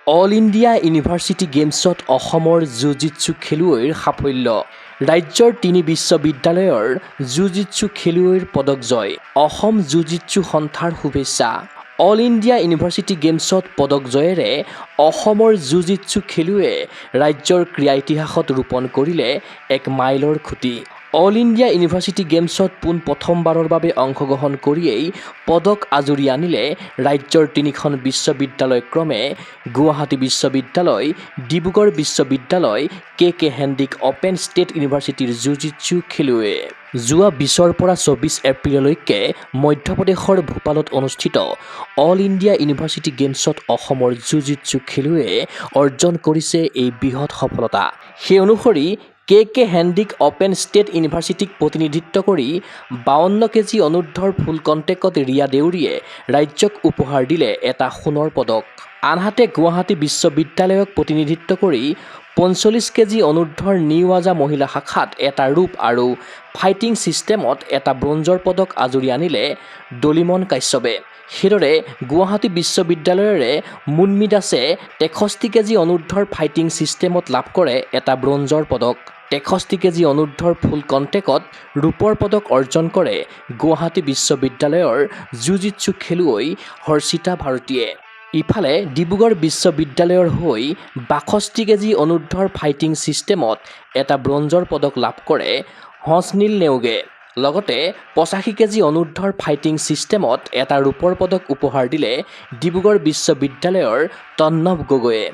All India university গেমছত অসমৰ জুজিৎসু খেলুৱৈৰ সাফল্য। ৰাজ্যৰ 3 বিশ্ববিদ্যালয়ৰ জুজিৎসু খেলুৱৈৰ পদক জয়। অসম জুজিৎসু সন্থাৰ শুভেচ্ছা। অল ইণ্ডিয়া ইউনিভাৰ্চিটি গেমছত পদক জয়েৰে অসমৰ জুজিৎসু খেলুৱৈয়ে ৰাজ্যৰ ক্ৰীড়া ইতিহাসত ৰোপণ কৰিলে এক মাইলৰ খুঁটি। অল ইণ্ডিয়া ইউনিভাৰ্চিটি গেমছত প্ৰথমবাৰৰ বাবে অংশগ্ৰহণ কৰিয়েই পদক আজুৰি আনিলে ৰাজ্যৰ 3খন বিশ্ববিদ্যালয় ক্ৰমে গুৱাহাটী বিশ্ববিদ্যালয়, ডিব্ৰুগড় বিশ্ববিদ্যালয়, কে হেণ্ডিক অপেন ষ্টেট ইউনিভাৰ্চিটিৰ জুজিৎসু খেলুৱৈয়ে। যোৱা 20ৰ পৰা 24 এপ্ৰিললৈকে মধ্যপ্ৰদেশৰ ভূপালত অনুষ্ঠিত অল ইণ্ডিয়া ইউনিভাৰ্চিটি গেমছত অসমৰ জুজিৎসু খেলুৱৈয়ে অৰ্জন কৰিছে এই বৃহৎ সফলতা। সেই অনুসৰি কে হেণ্ডিক অপেন ষ্টেট ইউনিভাৰ্চিটিক প্ৰতিনিধিত্ব কৰি 52 কেজি অনুৰ্ধৰ ফুল কণ্টেকত ৰিয়া দেউৰীয়ে ৰাজ্যক উপহাৰ দিলে এটা সোণৰ পদক। আনহাতে গুৱাহাটী বিশ্ববিদ্যালয়ক প্ৰতিনিধিত্ব কৰি 45 কেজি অনুৰ্ধৰ নিউৱাজা মহিলা শাখাত এটা ৰূপ আৰু ফাইটিং ছিষ্টেমত এটা ব্ৰঞ্জৰ পদক আজুৰি আনিলে ডলিমন কাশ্যপে। সেইদৰে গুৱাহাটী বিশ্ববিদ্যালয়ৰে মুনমি দাসে 63 কেজি অনুৰ্ধৰ ফাইটিং ছিষ্টেমত লাভ কৰে এটা ব্ৰঞ্জৰ পদক। 63 কেজি অনুৰ্ধৰ ফুল কণ্টেকত ৰূপৰ পদক অৰ্জন কৰে গুৱাহাটী বিশ্ববিদ্যালয়ৰ জুজিৎসু খেলুৱৈ হৰ্ষিতা ভাৰতীয়ে। ইফালে ডিব্ৰুগড় বিশ্ববিদ্যালয়ৰ হৈ 62 কেজি অনুৰ্ধৰ ফাইটিং ছিষ্টেমত এটা ব্ৰঞ্জৰ পদক লাভ কৰে হংসনীল নেওগে। লগতে 85 কেজি অনুৰ্ধৰ ফাইটিং ছিষ্টেমত এটা ৰূপৰ পদক উপহাৰ দিলে ডিব্ৰুগড় বিশ্ববিদ্যালয়ৰ তন্নৱ গগৈয়ে।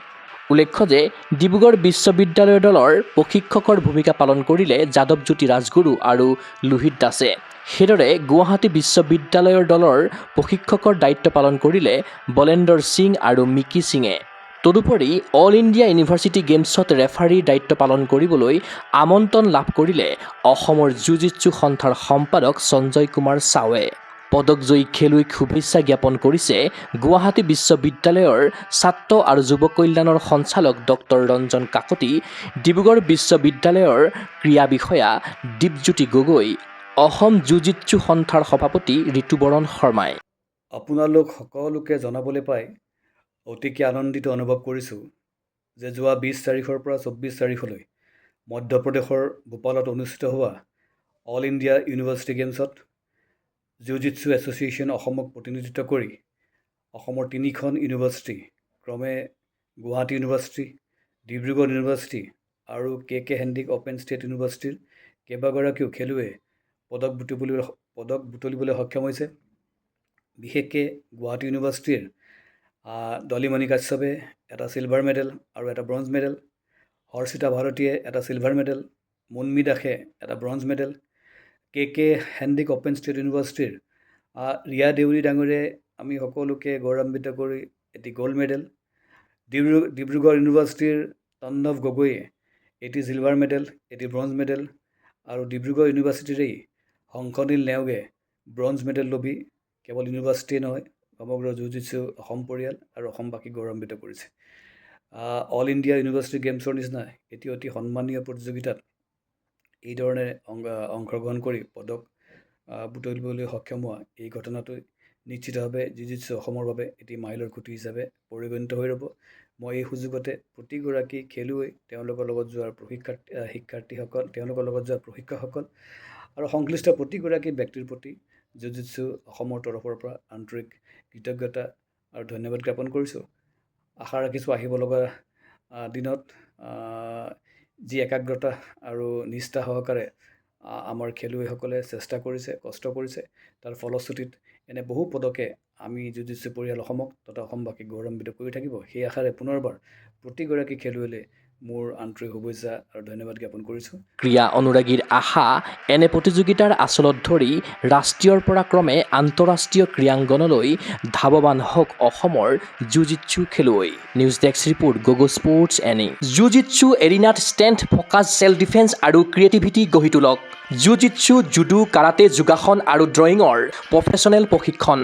উল্লেখ্য যে ডিব্ৰুগড় বিশ্ববিদ্যালয় দলৰ প্ৰশিক্ষকৰ ভূমিকা পালন কৰিলে যাদৱজ্যোতি ৰাজগুৰু আৰু লোহিত দাসে। সেইদৰে গুৱাহাটী বিশ্ববিদ্যালয়ৰ দলৰ প্ৰশিক্ষকৰ দায়িত্ব পালন কৰিলে বলেন্দৰ সিং আৰু মিকি সিঙে। তদুপৰি অল ইণ্ডিয়া ইউনিভাৰ্চিটি গেমছত ৰেফাৰীৰ দায়িত্ব পালন কৰিবলৈ আমন্ত্ৰণ লাভ কৰিলে অসমৰ জুজিৎসু সন্থাৰ সম্পাদক সঞ্জয় কুমাৰ চাৱে। পদকজয়ী খেলুৱৈক শুভেচ্ছা জ্ঞাপন কৰিছে গুৱাহাটী বিশ্ববিদ্যালয়ৰ ছাত্ৰ আৰু যুৱ কল্যাণৰ সঞ্চালক ডক্টৰ ৰঞ্জন কাকতি, ডিব্ৰুগড় বিশ্ববিদ্যালয়ৰ ক্ৰীড়া বিষয়া দীপজ্যোতি গগৈ, অসম জুজিৎসু সন্থাৰ সভাপতি ঋতুবৰণ শৰ্মাই। আপোনালোক সকলোকে জনাবলৈ পাই অতিকে আনন্দিত অনুভৱ কৰিছোঁ যে যোৱা 20 তাৰিখৰ পৰা 24 তাৰিখলৈ মধ্যপ্ৰদেশৰ ভূপালত অনুষ্ঠিত হোৱা অল ইণ্ডিয়া ইউনিভাৰ্চিটি গেমছত জুজিৎসু এছ'চিয়েশ্যন অসমক প্ৰতিনিধিত্ব কৰি অসমৰ 3খন ইউনিভাৰ্চিটি ক্ৰমে গুৱাহাটী ইউনিভাৰ্চিটি, ডিব্ৰুগড় ইউনিভাৰ্চিটি আৰু কে হেণ্ডিক অপেন ষ্টেট ইউনিভাৰ্চিটিৰ কেইবাগৰাকীও খেলুৱৈয়ে পদক বুটলিবলৈ সক্ষম হৈছে। বিশেষকৈ গুৱাহাটী ইউনিভাৰ্চিটিৰ ডলিমণি কাশ্যপে এটা চিলভাৰ মেডেল আৰু এটা ব্ৰঞ্জ মেডেল, হৰ্ষিতা ভাৰতীয়ে এটা চিলভাৰ মেডেল, মুনমি দাসে এটা ব্ৰঞ্জ মেডেল, কে হেণ্ডিক অপেন ষ্টেট ইউনিভাৰ্চিটিৰ ৰিয়া দেউৰী ডাঙৰীয়ে আমি সকলোকে গৌৰৱান্বিত কৰি এটি গ'ল্ড মেডেল, ডিব্ৰুগড় ইউনিভাৰ্চিটিৰ তন্নৱ গগৈয়ে এটি চিলভাৰ মেডেল, এটি ব্ৰঞ্জ মেডেল আৰু ডিব্ৰুগড় ইউনিভাৰ্চিটিৰেই হংসনীল নেওগে ব্ৰঞ্জ মেডেল লবি কেৱল ইউনিভাৰ্চিটিয়ে নহয় সমগ্ৰ জুজিৎসু অসম পৰিয়াল আৰু অসমবাসীক গৌৰৱান্বিত কৰিছে। অল ইণ্ডিয়া ইউনিভাৰ্চিটি গেমছৰ নিচিনা এটি অতি সন্মানীয় প্ৰতিযোগিতাত এইধৰণে অংশগ্ৰহণ কৰি পদক বুটলিবলৈ সক্ষম হোৱা এই ঘটনাটোৱে নিশ্চিতভাৱে জুজিৎসু অসমৰ বাবে এটি মাইলৰ খুঁটি হিচাপে পৰিগণিত হৈ ৰ'ব। মই এই সুযোগতে প্ৰতিগৰাকী খেলুৱৈ, তেওঁলোকৰ লগত যোৱা শিক্ষাৰ্থীসকল, তেওঁলোকৰ লগত যোৱা প্ৰশিক্ষকসকল আৰু সংশ্লিষ্ট প্ৰতিগৰাকী ব্যক্তিৰ প্ৰতি জুজিৎসু অসমৰ তৰফৰ পৰা আন্তৰিক কৃতজ্ঞতা আৰু ধন্যবাদ জ্ঞাপন কৰিছোঁ। আশা ৰাখিছোঁ আহিব লগা দিনত যি একাগ্ৰতা আৰু নিষ্ঠা সহকাৰে আমাৰ খেলুৱৈসকলে চেষ্টা কৰিছে, কষ্ট কৰিছে, তাৰ ফলশ্ৰুতিত এনে বহু পদকে আমি জুজিৎসু পৰিয়াল অসমক তথা অসমবাসীক গৌৰৱান্বিত কৰি থাকিব। সেই আশাৰে পুনৰবাৰ প্ৰতিগৰাকী খেলুৱৈলৈ মোৰ আন্তৰিক শুভেচ্ছা আৰু ধন্যবাদ জ্ঞাপন কৰিছোঁ। ক্ৰীড়া অনুৰাগীৰ আশা এনে প্ৰতিযোগিতাৰ আচলত ধৰি ৰাষ্ট্ৰীয়ৰ পৰা ক্ৰমে আন্তঃৰাষ্ট্ৰীয় ক্ৰীড়াংগনলৈ ধাৱমান হওক অসমৰ জুজিৎসু খেলুৱৈ। নিউজ ডেস্ক ৰিপৰ্ট, গগো স্পৰ্টছ এনি। জুজিৎসু এৰিনাত ষ্ট্ৰেংথ, ফ'কাছ, ছেল্ফ ডিফেন্স আৰু ক্ৰিয়েটিভিটি গঢ়ি তোলক। জুজিৎসু, জুডো, কাৰাটে, যোগাসন আৰু ড্ৰয়িঙৰ প্ৰফেচনেল প্ৰশিক্ষণ।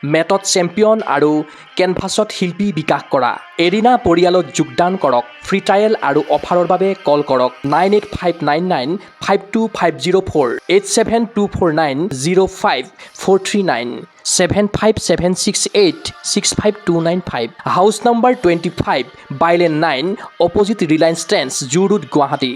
মেটত চেম্পিয়ন আৰু কেনভাছত শিল্পী বিকাশ কৰা। এৰিনা পৰিয়ালত যোগদান কৰক। ফ্ৰী ট্ৰায়েল আৰু অফাৰৰ বাবে কল কৰক 9859952504 8724905439 757686529 house number 25 bylane 9 opposite Reliance Trends zoo road Guwahati.